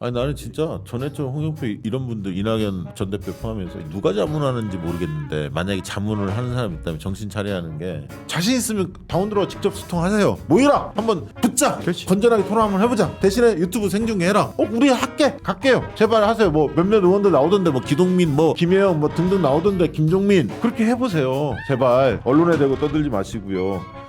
아니 나는 진짜 전해철, 홍영표 이런 분들, 이낙연 전 대표 포함해서 누가 자문하는지 모르겠는데 만약에 자문을 하는 사람 있다면 정신 차려야 하는 게 자신 있으면 당원들과 직접 소통하세요. 모이라 한번 붙자. 그렇지. 건전하게 토론 한번 해보자. 대신에 유튜브 생중계해라. 우리 갈게요. 제발 하세요. 뭐 몇몇 의원들 나오던데 뭐 기동민 뭐 김혜영 뭐 등등 나오던데 김종민 그렇게 해보세요. 제발 언론에 대고 떠들지 마시고요.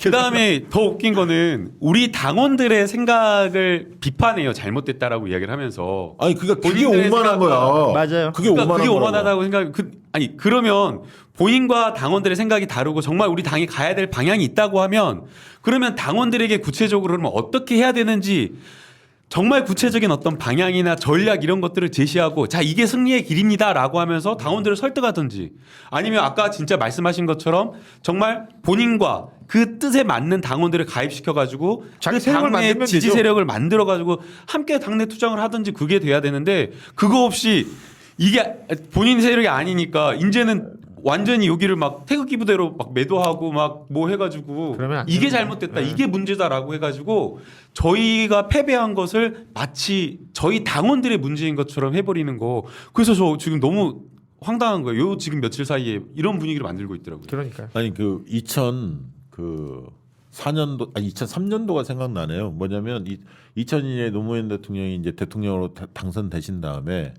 그 다음에 더 웃긴 거는 우리 당원들의 생각을 비판해요. 잘못됐다라고 이야기를 하면서. 아니 그게 본인들의 오만한 거야. 맞아요. 그게 오만한 그게 거라고. 오만하다고 생각. 아니 그러면 본인과 당원들의 생각이 다르고 정말 우리 당이 가야 될 방향이 있다고 하면 그러면 당원들에게 구체적으로 그러면 어떻게 해야 되는지 정말 구체적인 어떤 방향이나 전략 이런 것들을 제시하고 자 이게 승리의 길입니다라고 하면서 당원들을 설득하든지 아니면 아까 진짜 말씀하신 것처럼 정말 본인과 그 뜻에 맞는 당원들을 가입시켜가지고 자기 그 세력을 당내 만들면 지지 되죠. 세력을 만들어가지고 함께 당내 투쟁을 하든지 그게 돼야 되는데 그거 없이 이게 본인 세력이 아니니까 이제는 완전히 여기를 막 태극기 부대로 막 매도하고 막 뭐 해가지고 그러면 안 이게 되는데. 잘못됐다 네. 이게 문제다라고 해가지고 저희가 패배한 것을 마치 저희 당원들의 문제인 것처럼 해버리는 거. 그래서 저 지금 너무 황당한 거예요. 요 지금 며칠 사이에 이런 분위기를 만들고 있더라고요. 그러니까요. 아니 그 2004년도 아니 2003년도가 생각나네요. 뭐냐면 2002년에 노무현 대통령이 이제 대통령으로 당선되신 다음에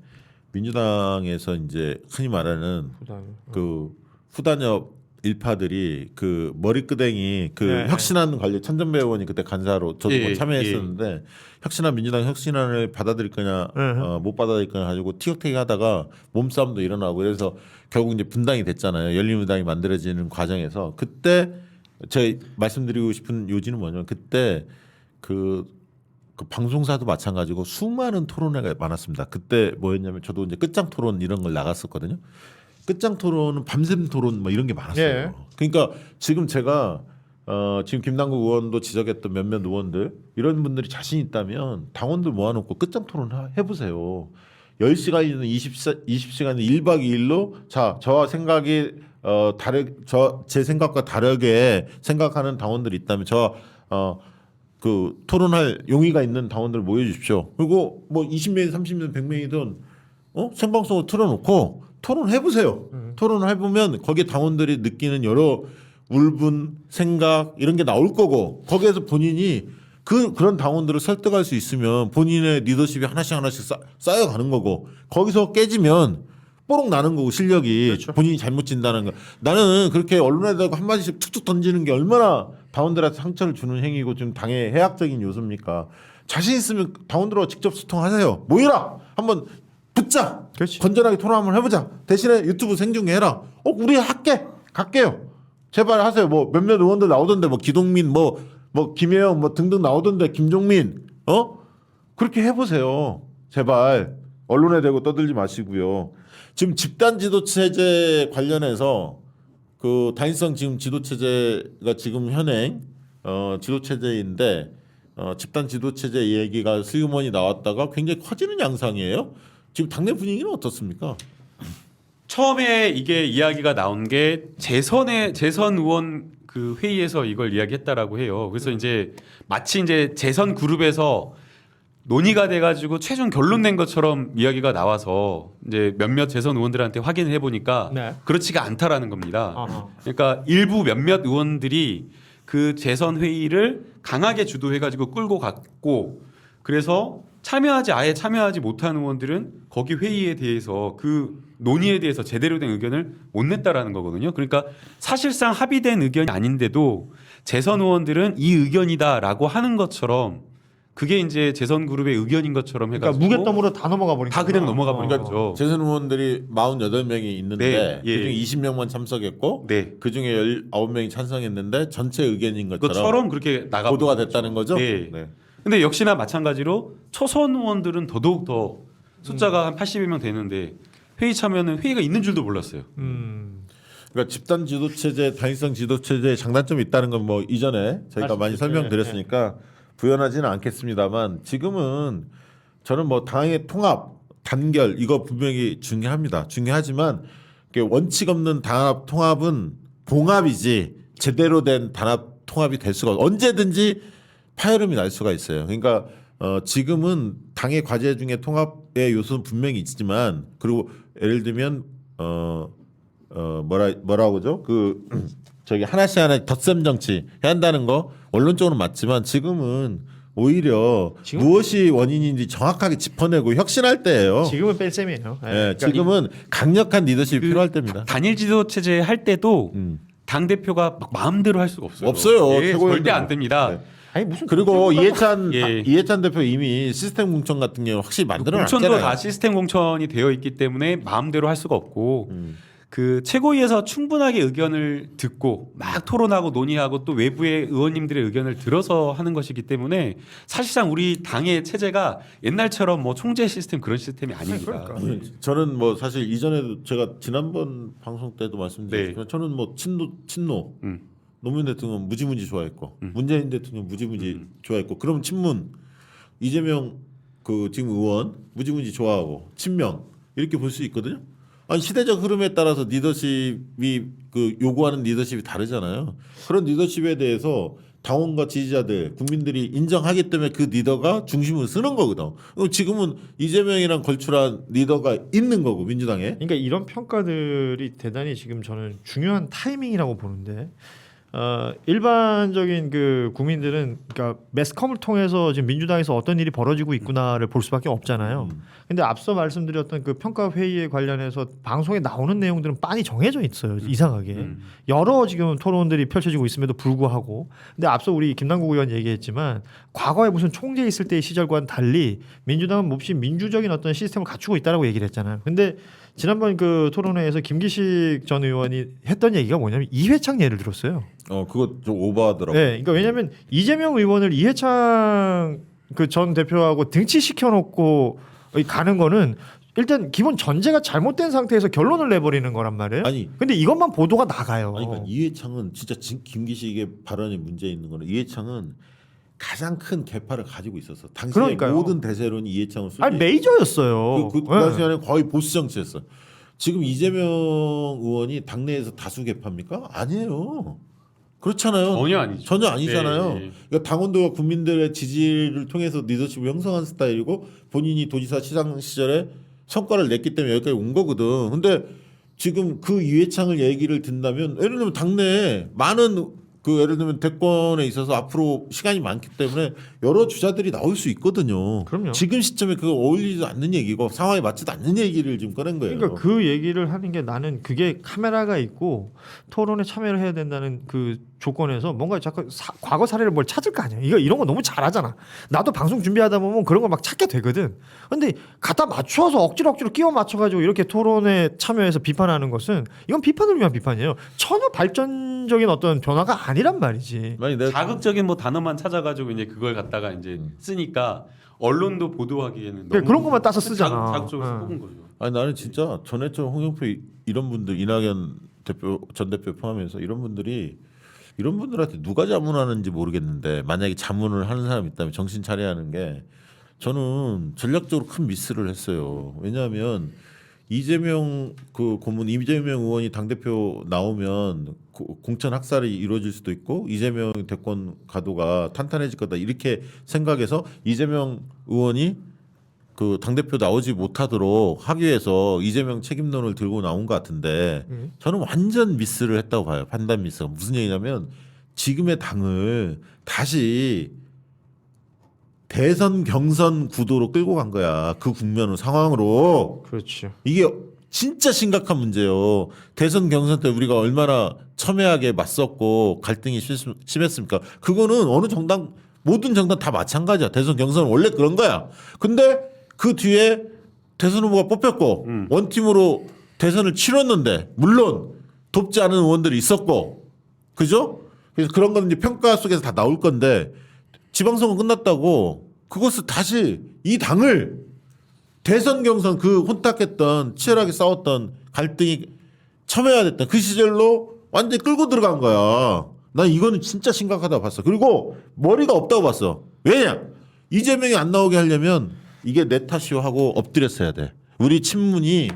민주당에서 이제 흔히 말하는 그 후단협 일파들이 그 머리끄댕이 그 네. 혁신안 관련 천전배 의원이 그때 간사로 저도 뭐 예, 참여했었는데 혁신안 민주당 혁신안을 받아들일 거냐 못 받아들일 거냐 가지고 티격태격 하다가 몸싸움도 일어나고 그래서 결국 이제 분당이 됐잖아요. 열린민주당이 만들어지는 과정에서 그때 제가 말씀드리고 싶은 요지는 뭐냐면 그때 그 방송사도 마찬가지고 수많은 토론회가 많았습니다. 그때 뭐였냐면 저도 이제 끝장 토론 이런 걸 나갔었거든요. 끝장 토론은 밤샘 토론 뭐 이런 게 많았어요. 예. 그러니까 지금 제가 지금 김남국 의원도 지적했던 몇몇 의원들 이런 분들이 자신 있다면 당원들 모아놓고 끝장 토론 해보세요. 10시간이든 20시간이든 1박 2일로 자 저와 생각이 제 생각과 다르게 생각하는 당원들이 있다면 그 토론할 용의가 있는 당원들 모여주십시오. 그리고 뭐 20명, 30명, 100명이든 생방송을 틀어놓고 토론해보세요. 토론해보면 거기에 당원들이 느끼는 여러 울분, 생각 이런 게 나올 거고 거기에서 본인이 그런 당원들을 설득할 수 있으면 본인의 리더십이 하나씩 쌓여가는 거고 거기서 깨지면 뽀록 나는 거고 실력이 그렇죠. 본인이 잘못 진다는 거. 나는 그렇게 언론에 대고 한마디씩 툭툭 던지는 게 얼마나 당원들한테 상처를 주는 행위고 좀 당의 해악적인 요소입니까? 자신 있으면 당원들과 직접 소통하세요. 모이라 한번 붙자. 그렇지. 건전하게 토론 한번 해보자. 대신에 유튜브 생중계해라. 우리 갈게요. 제발 하세요. 뭐 몇몇 의원들 나오던데 뭐 기동민 뭐 김혜영 뭐 등등 나오던데 김종민 그렇게 해보세요. 제발 언론에 대고 떠들지 마시고요. 지금 집단 지도 체제 관련해서 그 단일성 지금 지도 체제가 지금 현행 지도 체제인데 집단 지도 체제 얘기가 슬그머니 나왔다가 굉장히 커지는 양상이에요. 지금 당내 분위기는 어떻습니까? 처음에 이게 이야기가 나온 게 재선 의원 그 회의에서 이걸 이야기했다라고 해요. 그래서 이제 마치 이제 재선 그룹에서 논의가 돼가지고 최종 결론낸 것처럼 이야기가 나와서 이제 몇몇 재선 의원들한테 확인을 해보니까 네. 그렇지가 않다라는 겁니다. 어허. 그러니까 일부 몇몇 의원들이 그 재선 회의를 강하게 주도해가지고 끌고 갔고 그래서 아예 참여하지 못한 의원들은 거기 회의에 대해서 그 논의에 대해서 제대로 된 의견을 못 냈다라는 거거든요. 그러니까 사실상 합의된 의견이 아닌데도 재선 의원들은 이 의견이다라고 하는 것처럼 그게 이제 재선 그룹의 의견인 것처럼 해가지고 그러니까 무게덤으로 다 넘어가 버리니까. 다 그냥 넘어가 버린 거죠. 재선 의원들이 48명이 있는데 네, 예. 그중에 20명만 참석했고 네. 그중에 19명이 찬성했는데 전체 의견인 것처럼 그것처럼 그렇게 나가 보도가 됐다는 거죠? 네. 근데 역시나 마찬가지로 초선 의원들은 더더욱 더 숫자가 한 80여 명 되는데 회의 참여는 회의가 있는 줄도 몰랐어요. 그러니까 집단 지도 체제, 단일성 지도 체제에 장단점이 있다는 건 뭐 이전에 저희가 많이 설명드렸으니까 부연하지는 않겠습니다만 지금은 저는 뭐 당의 통합, 단결 이거 분명히 중요합니다. 중요하지만 원칙 없는 단합 통합은 봉합이지 제대로 된 단합 통합이 될 수가 언제든지 파열음이 날 수가 있어요. 그러니까 지금은 당의 과제 중에 통합의 요소는 분명히 있지만 그리고 예를 들면 뭐라고 그러죠? 그 저기 하나씩 덧셈 정치 해야 한다는 거 원론적으로 맞지만 지금은 오히려 무엇이 원인인지 정확하게 짚어내고 혁신할 때예요. 지금은 뺄 셈이에요. 예. 네, 지금은 강력한 리더십이 그 필요할 때입니다. 단일 지도 체제 할 때도 당 대표가 막 마음대로 할 수가 없어요. 없어요. 예, 최고위원들은. 절대 안 됩니다. 네. 아니 무슨 그리고 예. 이해찬 대표 이미 시스템 공천 같은 경우 확실히 만들어놨잖아요. 공천도 다 시스템 공천이 되어 있기 때문에 마음대로 할 수가 없고 그 최고위에서 충분하게 의견을 듣고 막 토론하고 논의하고 또 외부의 의원님들의 의견을 들어서 하는 것이기 때문에 사실상 우리 당의 체제가 옛날처럼 뭐 총재 시스템 그런 시스템이 아닙니다. 그러니까. 저는 뭐 사실 이전에도 제가 지난번 방송 때도 말씀드렸지만 저는 뭐 친노 노무현 대통령 무지무지 좋아했고 문재인 대통령 무지무지 좋아했고 그럼 친문 이재명 그 지금 의원 무지무지 좋아하고 친명 이렇게 볼 수 있거든요. 아니 시대적 흐름에 따라서 리더십이 그 요구하는 리더십이 다르잖아요. 그런 리더십에 대해서 당원과 지지자들 국민들이 인정하기 때문에 그 리더가 중심을 쓰는 거거든. 지금은 이재명이랑 걸출한 리더가 있는 거고 민주당에. 그러니까 이런 평가들이 대단히 지금 저는 중요한 타이밍이라고 보는데 일반적인 그 국민들은 그러니까 매스컴을 통해서 지금 민주당에서 어떤 일이 벌어지고 있구나를 볼 수밖에 없잖아요. 근데 앞서 말씀드렸던 그 평가 회의에 관련해서 방송에 나오는 내용들은 빤히 정해져 있어요. 이상하게 여러 지금 토론들이 펼쳐지고 있음에도 불구하고 근데 앞서 우리 김남국 의원 얘기했지만 과거에 무슨 총재 있을 때의 시절과는 달리 민주당은 몹시 민주적인 어떤 시스템을 갖추고 있다라고 얘기를 했잖아요. 근데 지난번 그 토론회에서 김기식 전 의원이 했던 얘기가 뭐냐면 이회창 예를 들었어요. 그거 좀 오버하더라고요. 네, 그러니까 왜냐하면 이재명 의원을 이회창 그 전 대표하고 등치시켜 놓고 가는 거는 일단 기본 전제가 잘못된 상태에서 결론을 내버리는 거란 말이에요. 아니, 근데 이것만 보도가 나가요. 아니 그러니까 이해창은 진짜 김기식의 발언에 문제 있는 거는 이해창은 가장 큰 개파를 가지고 있었어. 당시에 그러니까요. 모든 대세론이 이해창을 쏘지. 아니 메이저였어요. 그 당시에는 거의 보수 정치였어. 지금 이재명 의원이 당내에서 다수 개파입니까? 아니에요. 그렇잖아요. 전혀 아니죠. 전혀 아니잖아요. 네. 그러니까 당원들과 국민들의 지지를 통해서 리더십을 형성한 스타일이고 본인이 도지사 시장 시절에 성과를 냈기 때문에 여기까지 온 거거든. 근데 지금 그 이해창을 얘기를 듣는다면 예를 들면 당내에 많은 그 예를 들면 대권에 있어서 앞으로 시간이 많기 때문에 여러 주자들이 나올 수 있거든요. 그럼요. 지금 시점에 그거 어울리지 않는 얘기고 상황에 맞지도 않는 얘기를 지금 꺼낸 거예요. 그러니까 그 얘기를 하는 게 나는 그게 카메라가 있고 토론에 참여를 해야 된다는 그 조건에서 뭔가 자꾸 과거 사례를 뭘 찾을 거 아니야. 이런 거 너무 잘하잖아. 나도 방송 준비하다 보면 그런 거 막 찾게 되거든. 근데 갖다 맞춰서 억지로 끼워 맞춰가지고 이렇게 토론에 참여해서 비판하는 것은 이건 비판을 위한 비판이에요. 전혀 발전적인 어떤 변화가 아니란 말이지. 아니, 내가 자극적인 뭐 단어만 찾아가지고 이제 그걸 갖다가 이제 쓰니까 언론도 보도하기에는 그래, 너무 그런 것만 따서 쓰잖아. 자극적으로 뽑은 거죠. 아니 나는 진짜 전해철 홍영표 이런 분들 이낙연 대표 전 대표 포함해서 이런 분들한테 누가 자문하는지 모르겠는데 만약에 자문을 하는 사람이 있다면 정신 차려야 하는 게 저는 전략적으로 큰 미스를 했어요. 왜냐하면 이재명 그 고문 이재명 의원이 당 대표 나오면 공천 학살이 이루어질 수도 있고 이재명 대권 가도가 탄탄해질 거다 이렇게 생각해서 이재명 의원이 그 당 대표 나오지 못하도록 하기 위해서 이재명 책임론을 들고 나온 것 같은데 저는 완전 미스를 했다고 봐요. 판단 미스가 무슨 얘기냐면 지금의 당을 다시 대선 경선 구도로 끌고 간 거야. 그 국면을 상황으로. 그렇죠. 이게 진짜 심각한 문제예요. 대선 경선 때 우리가 얼마나 첨예하게 맞섰고 갈등이 심했습니까? 그거는 어느 정당 모든 정당 다 마찬가지야. 대선 경선은 원래 그런 거야. 근데 그 뒤에 대선 후보가 뽑혔고 원팀으로 대선을 치렀는데 물론 돕지 않은 의원들이 있었고 그죠? 그래서 그런 건 이제 평가 속에서 다 나올 건데 지방선거 끝났다고 그것을 다시 이 당을 대선 경선 그 혼탁했던 치열하게 싸웠던 갈등이 첨예화됐던 그 시절로 완전히 끌고 들어간 거야. 난 이거는 진짜 심각하다고 봤어. 그리고 머리가 없다고 봤어. 왜냐? 이재명이 안 나오게 하려면 이게 내 탓이요 하고 엎드렸어야 돼. 우리 친문이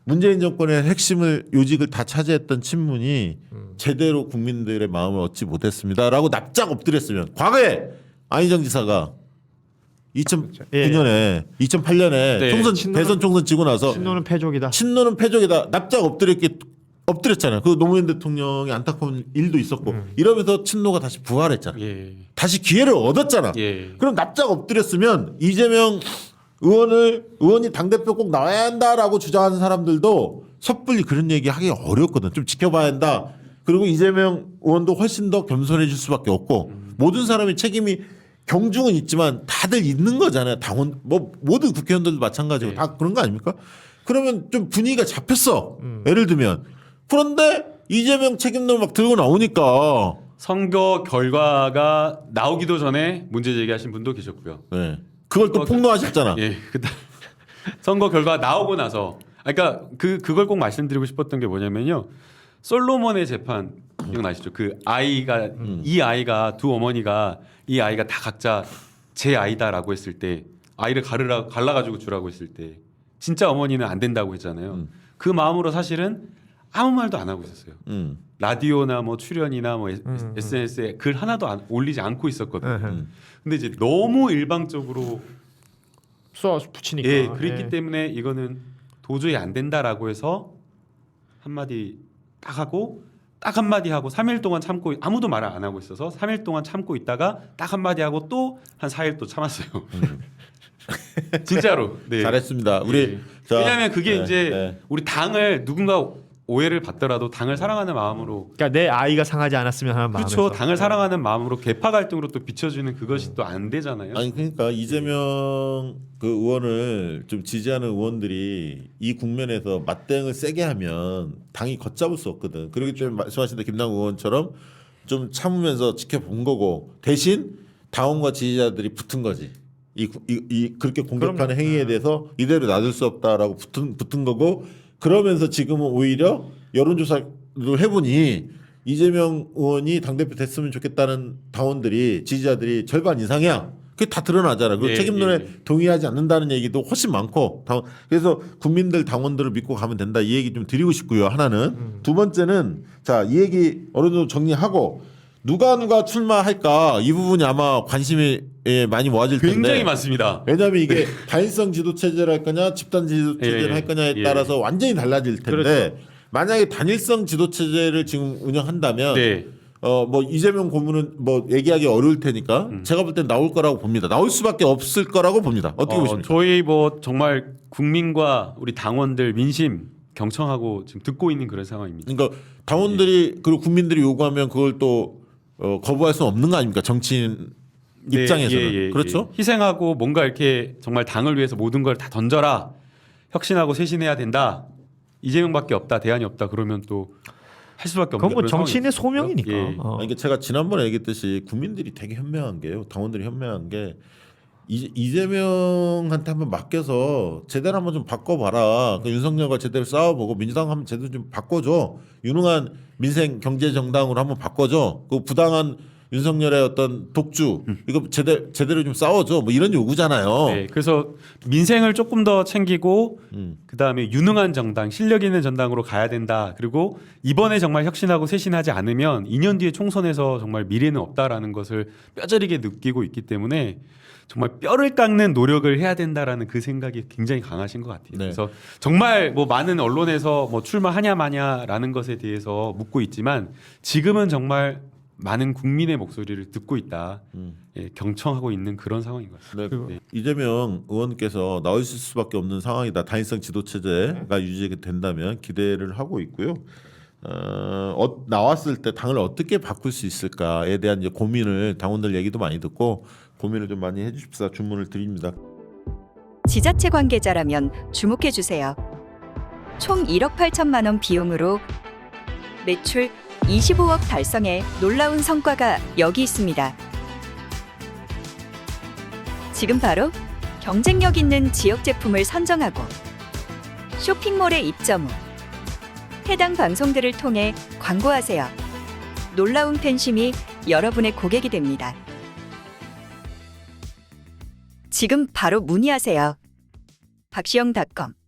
문재인 정권의 핵심을 요직을 다 차지했던 친문이 제대로 국민들의 마음을 얻지 못했습니다라고 납작 엎드렸으면 과거에 안희정 지사가 2009년에 2008년에 네. 총선 대선 총선 지고 나서 친노는 패족이다. 친노는 패족이다. 납작 엎드렸잖아요. 그 노무현 대통령이 안타까운 일도 있었고 이러면서 친노가 다시 부활했잖아. 예. 다시 기회를 얻었잖아. 예. 그럼 납작 엎드렸으면 이재명 의원이 당대표 꼭 나와야 한다라고 주장하는 사람들도 섣불리 그런 얘기 하기 어렵거든. 좀 지켜봐야 한다. 그리고 이재명 의원도 훨씬 더 겸손해질 수밖에 없고 모든 사람이 책임이 경중은 있지만 다들 있는 거잖아요. 당원 뭐 모든 국회의원들도 마찬가지고 네. 다 그런 거 아닙니까? 그러면 좀 분위기가 잡혔어. 예를 들면 그런데 이재명 책임론 막 들고 나오니까 선거 결과가 나오기도 전에 문제 제기하신 분도 계셨고요. 네. 그걸 또 폭로하셨잖아. 예. 선거 결과 나오고 나서 그러니까 그걸 꼭 말씀드리고 싶었던 게 뭐냐면요. 솔로몬의 재판 기억나시죠? 그 아이가 이 아이가 두 어머니가 이 아이가 다 각자 제 아이다라고 했을 때 아이를 갈라가지고 주라고 했을 때 진짜 어머니는 안 된다고 했잖아요. 그 마음으로 사실은 아무 말도 안 하고 있었어요. 라디오나 뭐 출연이나 뭐 SNS에 글 하나도 올리지 않고 있었거든요. 근데 이제 너무 일방적으로 써 붙이니까. 예, 그랬기 때문에 이거는 도저히 안 된다라고 해서 한마디 딱 하고 딱 한마디 하고 3일 동안 참고 아무도 말을 안 하고 있어서 3일 동안 참고 있다가 딱 한마디 하고 또 한 4일 또 참았어요. 진짜로. 네. 잘했습니다. 우리 예. 자, 왜냐하면 그게 네, 이제 네. 우리 당을 누군가 오해를 받더라도 당을 사랑하는 마음으로 그러니까 내 아이가 상하지 않았으면 하는 그렇죠. 마음에서. 당을 사랑하는 마음으로 개파 갈등으로 또 비춰주는 그것이 또 안 되잖아요. 아니 그러니까 이재명 그 의원을 좀 지지하는 의원들이 이 국면에서 맞대응을 세게 하면 당이 걷잡을 수 없거든. 그렇기 때문에 말씀하신 김남국 의원처럼 좀 참으면서 지켜본 거고 대신 당원과 지지자들이 붙은 거지. 그렇게 공격하는 행위에 대해서 이대로 놔둘 수 없다라고 붙은 거고 그러면서 지금은 오히려 여론조사를 해보니 이재명 의원이 당대표 됐으면 좋겠다는 당원들이 지지자들이 절반 이상이야. 그게 다 드러나잖아. 그리고 예, 책임론에 예. 동의하지 않는다는 얘기도 훨씬 많고 그래서 국민들 당원들을 믿고 가면 된다. 이 얘기 좀 드리고 싶고요. 하나는 두 번째는 자, 이 얘기 어느 정도 정리하고 누가 출마할까 이 부분이 아마 관심이 많이 모아질 텐데 굉장히 많습니다. 왜냐하면 이게 단일성 지도 체제를 할 거냐 집단 지도 체제를 예, 할 거냐에 예. 따라서 완전히 달라질 텐데 그렇죠. 만약에 단일성 지도 체제를 지금 운영한다면 네. 뭐 이재명 고문은 뭐 얘기하기 어려울 테니까 제가 볼 땐 나올 거라고 봅니다. 나올 수밖에 없을 거라고 봅니다. 어떻게 보십니까? 저희 뭐 정말 국민과 우리 당원들 민심 경청하고 지금 듣고 있는 그런 상황입니다. 그러니까 당원들이 그리고 국민들이 요구하면 그걸 또 거부할 수 없는 거 아닙니까? 정치인 네, 입장에서는 그렇죠? 희생하고 뭔가 이렇게 정말 당을 위해서 모든 걸 다 던져라. 혁신하고 쇄신해야 된다. 이재명밖에 없다. 대안이 없다. 그러면 또 할 수밖에 없는 그건 뭐 그런 정치인의 상황이거든요. 소명이니까. 예. 어. 아니, 이게 제가 지난번에 얘기했듯이 국민들이 되게 현명한 게요. 당원들이 현명한 게 이재명한테 한번 맡겨서 제대로 한번 좀 바꿔봐라. 그 윤석열과 제대로 싸워보고 민주당 한번 제대로 좀 바꿔줘. 유능한 민생 경제 정당으로 한번 바꿔줘. 그 부당한 윤석열의 어떤 독주 이거 제대로 좀 싸워줘. 뭐 이런 요구잖아요. 네, 그래서 민생을 조금 더 챙기고 그다음에 유능한 정당, 실력 있는 정당으로 가야 된다. 그리고 이번에 정말 혁신하고 쇄신하지 않으면 2년 뒤에 총선에서 정말 미래는 없다라는 것을 뼈저리게 느끼고 있기 때문에 정말 뼈를 깎는 노력을 해야 된다라는 그 생각이 굉장히 강하신 것 같아요. 네. 그래서 정말 뭐 많은 언론에서 뭐 출마하냐 마냐라는 것에 대해서 묻고 있지만 지금은 정말 많은 국민의 목소리를 듣고 있다, 예, 경청하고 있는 그런 상황인 것 같습니다. 네. 네. 이재명 의원께서 나오실 수밖에 없는 상황이다. 단일성 지도 체제가 유지된다면 기대를 하고 있고요. 나왔을 때 당을 어떻게 바꿀 수 있을까에 대한 이제 고민을 당원들 얘기도 많이 듣고 고민을 좀 많이 해주십사 주문을 드립니다. 지자체 관계자라면 주목해 주세요. 총 1억 8천만 원 비용으로 매출 25억 달성해 놀라운 성과가 여기 있습니다. 지금 바로 경쟁력 있는 지역 제품을 선정하고 쇼핑몰에 입점 후 해당 방송들을 통해 광고하세요. 놀라운 팬심이 여러분의 고객이 됩니다. 지금 바로 문의하세요. 박시영.com